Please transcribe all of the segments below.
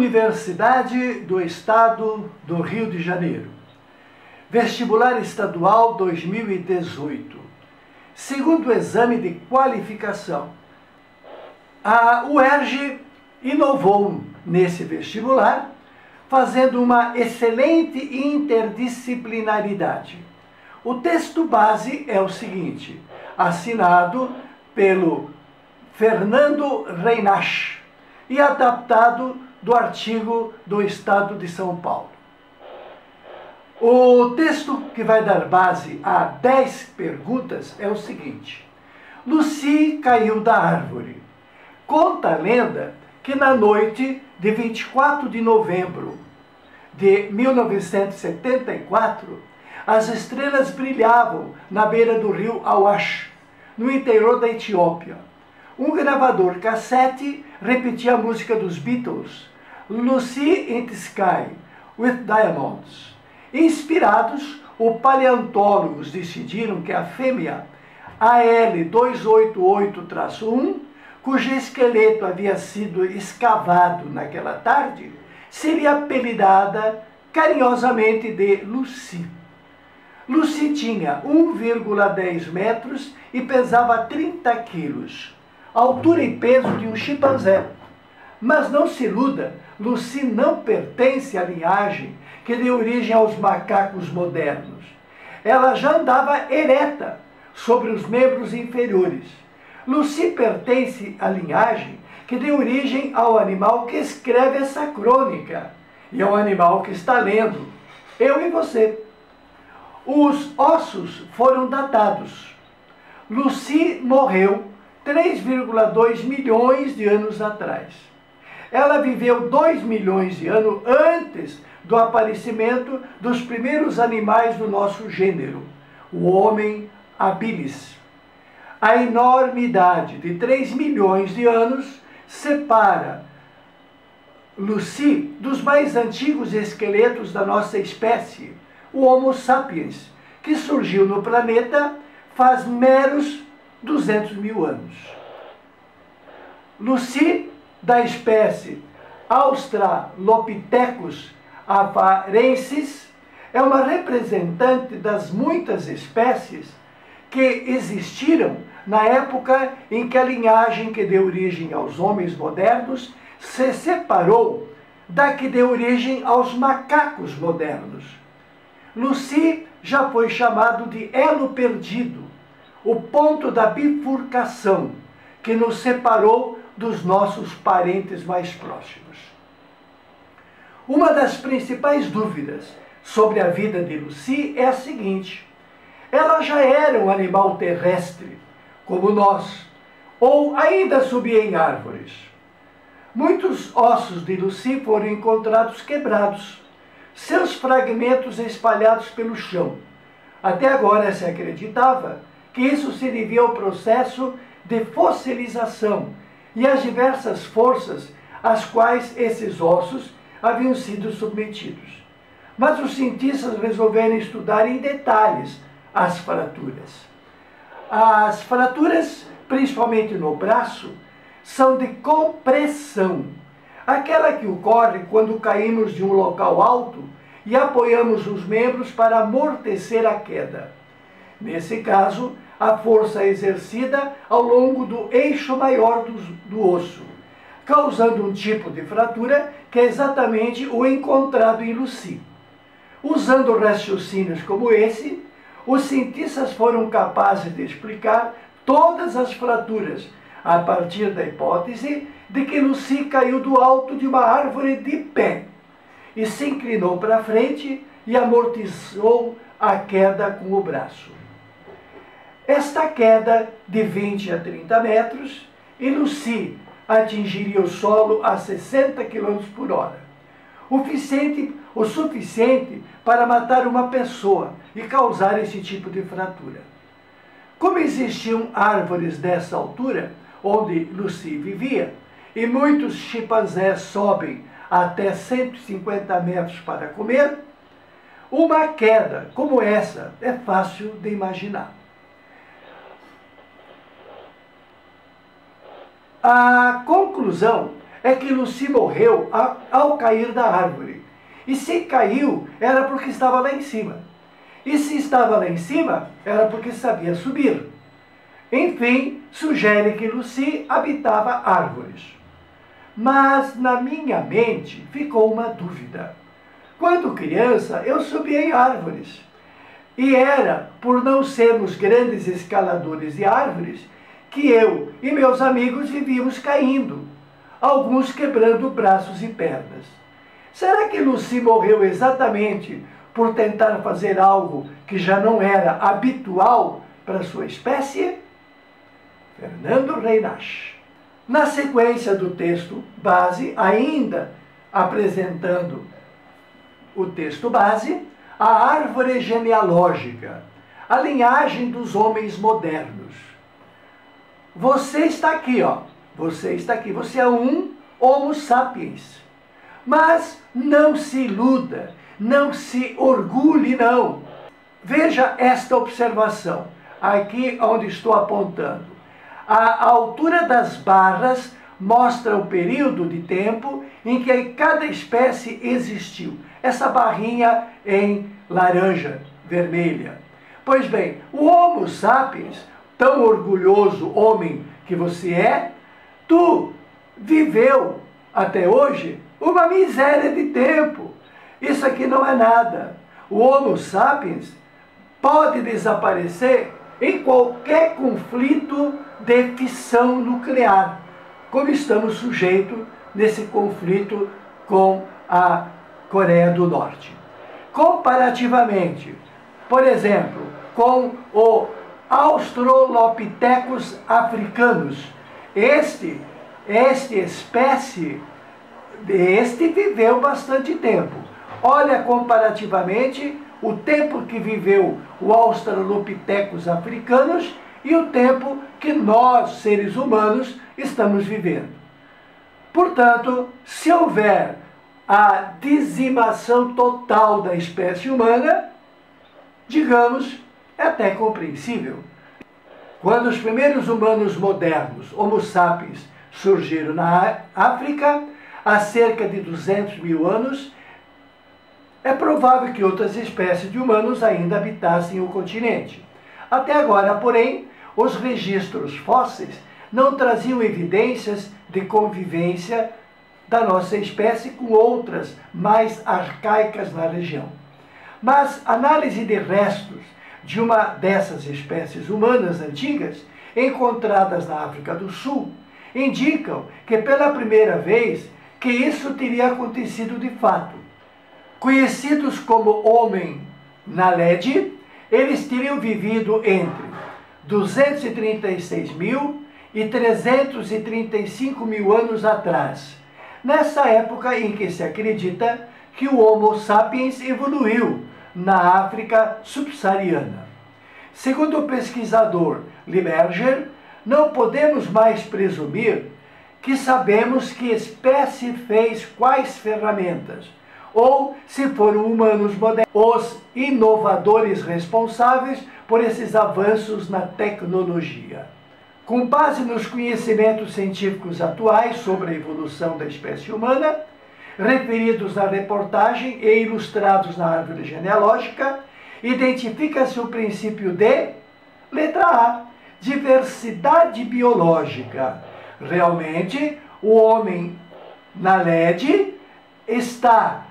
Universidade do Estado do Rio de Janeiro. Vestibular Estadual 2018. Segundo exame de qualificação. A UERJ inovou nesse vestibular, fazendo uma excelente interdisciplinaridade. O texto base é o seguinte, assinado pelo Fernando Reinach e adaptado do artigo do Estado de São Paulo. O texto que vai dar base a 10 perguntas é o seguinte. Lucy caiu da árvore. Conta a lenda que na noite de 24 de novembro de 1974, as estrelas brilhavam na beira do rio Awash, no interior da Etiópia. Um gravador cassete repetia a música dos Beatles, Lucy in the Sky, with Diamonds. Inspirados, os paleontólogos decidiram que a fêmea AL288-1, cujo esqueleto havia sido escavado naquela tarde, seria apelidada carinhosamente de Lucy. Lucy tinha 1,10 metros e pesava 30 quilos, altura e peso de um chimpanzé. Mas não se iluda, Lucy não pertence à linhagem que deu origem aos macacos modernos. Ela já andava ereta sobre os membros inferiores. Lucy pertence à linhagem que deu origem ao animal que escreve essa crônica e ao animal que está lendo, eu e você. Os ossos foram datados. Lucy morreu 3,2 milhões de anos atrás. Ela viveu 2 milhões de anos antes do aparecimento dos primeiros animais do nosso gênero, o Homem habilis. A enormidade de 3 milhões de anos separa Lucy dos mais antigos esqueletos da nossa espécie, o Homo sapiens, que surgiu no planeta faz meros 200 mil anos. Lucy, da espécie Australopithecus afarensis, é uma representante das muitas espécies que existiram na época em que a linhagem que deu origem aos homens modernos se separou da que deu origem aos macacos modernos. Lucy já foi chamado de elo perdido, o ponto da bifurcação que nos separou dos nossos parentes mais próximos. Uma das principais dúvidas sobre a vida de Lucy é a seguinte: ela já era um animal terrestre, como nós, ou ainda subia em árvores? Muitos ossos de Lucy foram encontrados quebrados, seus fragmentos espalhados pelo chão. Até agora se acreditava que isso se devia ao processo de fossilização e às diversas forças às quais esses ossos haviam sido submetidos. Mas os cientistas resolveram estudar em detalhes as fraturas. As fraturas, principalmente no braço, são de compressão, aquela que ocorre quando caímos de um local alto e apoiamos os membros para amortecer a queda. Nesse caso, a força é exercida ao longo do eixo maior do osso, causando um tipo de fratura que é exatamente o encontrado em Lucy. Usando raciocínios como esse, os cientistas foram capazes de explicar todas as fraturas a partir da hipótese de que Lucy caiu do alto de uma árvore de pé e se inclinou para frente e amortizou a queda com o braço. Esta queda de 20 a 30 metros e Lucy atingiria o solo a 60 km por hora, o suficiente para matar uma pessoa e causar esse tipo de fratura. Como existiam árvores dessa altura, onde Lucy vivia, e muitos chimpanzés sobem até 150 metros para comer, uma queda como essa é fácil de imaginar. A conclusão é que Lucy morreu ao cair da árvore. E se caiu, era porque estava lá em cima. E se estava lá em cima, era porque sabia subir. Enfim, sugere que Lucy habitava árvores. Mas na minha mente ficou uma dúvida. Quando criança, eu subia em árvores. E era por não sermos grandes escaladores de árvores que eu e meus amigos vivíamos caindo, alguns quebrando braços e pernas. Será que Lucy morreu exatamente por tentar fazer algo que já não era habitual para sua espécie? Fernando Reinach. Na sequência do texto base, ainda apresentando o texto base, a árvore genealógica, a linhagem dos homens modernos. Você está aqui, ó. Você está aqui. Você é um Homo sapiens. Mas não se iluda, não se orgulhe, não. Veja esta observação, aqui onde estou apontando. A altura das barras mostra o período de tempo em que cada espécie existiu. Essa barrinha em laranja, vermelha. Pois bem, o Homo sapiens, tão orgulhoso homem que você é, tu viveu até hoje uma miséria de tempo. Isso aqui não é nada. O Homo sapiens pode desaparecer em qualquer conflito de fissão nuclear, como estamos sujeitos nesse conflito com a Coreia do Norte. Comparativamente, por exemplo, com o Australopithecus africanus, este viveu bastante tempo. Olha comparativamente o tempo que viveu o Australopithecus africanus e o tempo que nós, seres humanos, estamos vivendo. Portanto, se houver a dizimação total da espécie humana, digamos, é até compreensível. Quando os primeiros humanos modernos, Homo sapiens, surgiram na África, há cerca de 200 mil anos, é provável que outras espécies de humanos ainda habitassem o continente. Até agora, porém, os registros fósseis não traziam evidências de convivência da nossa espécie com outras mais arcaicas na região. Mas análise de restos de uma dessas espécies humanas antigas, encontradas na África do Sul, indicam que pela primeira vez que isso teria acontecido de fato. Conhecidos como Homem Naledi, eles teriam vivido entre 236 mil e 335 mil anos atrás, nessa época em que se acredita que o Homo sapiens evoluiu na África subsaariana. Segundo o pesquisador Limmerger, não podemos mais presumir que sabemos que espécie fez quais ferramentas, ou se foram humanos modernos, os inovadores responsáveis por esses avanços na tecnologia. Com base nos conhecimentos científicos atuais sobre a evolução da espécie humana, referidos na reportagem e ilustrados na árvore genealógica, identifica-se o princípio de, letra A, diversidade biológica. Realmente, o homem Naledi está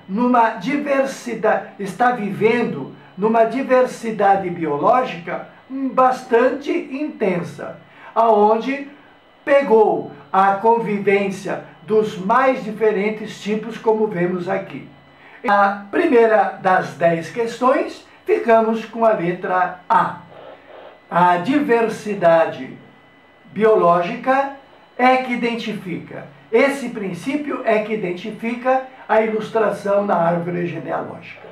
vivendo numa diversidade biológica bastante intensa, aonde pegou a convivência dos mais diferentes tipos, como vemos aqui. A primeira das 10 questões, ficamos com a letra A. A diversidade biológica é que identifica, esse princípio é que identifica a ilustração na árvore genealógica.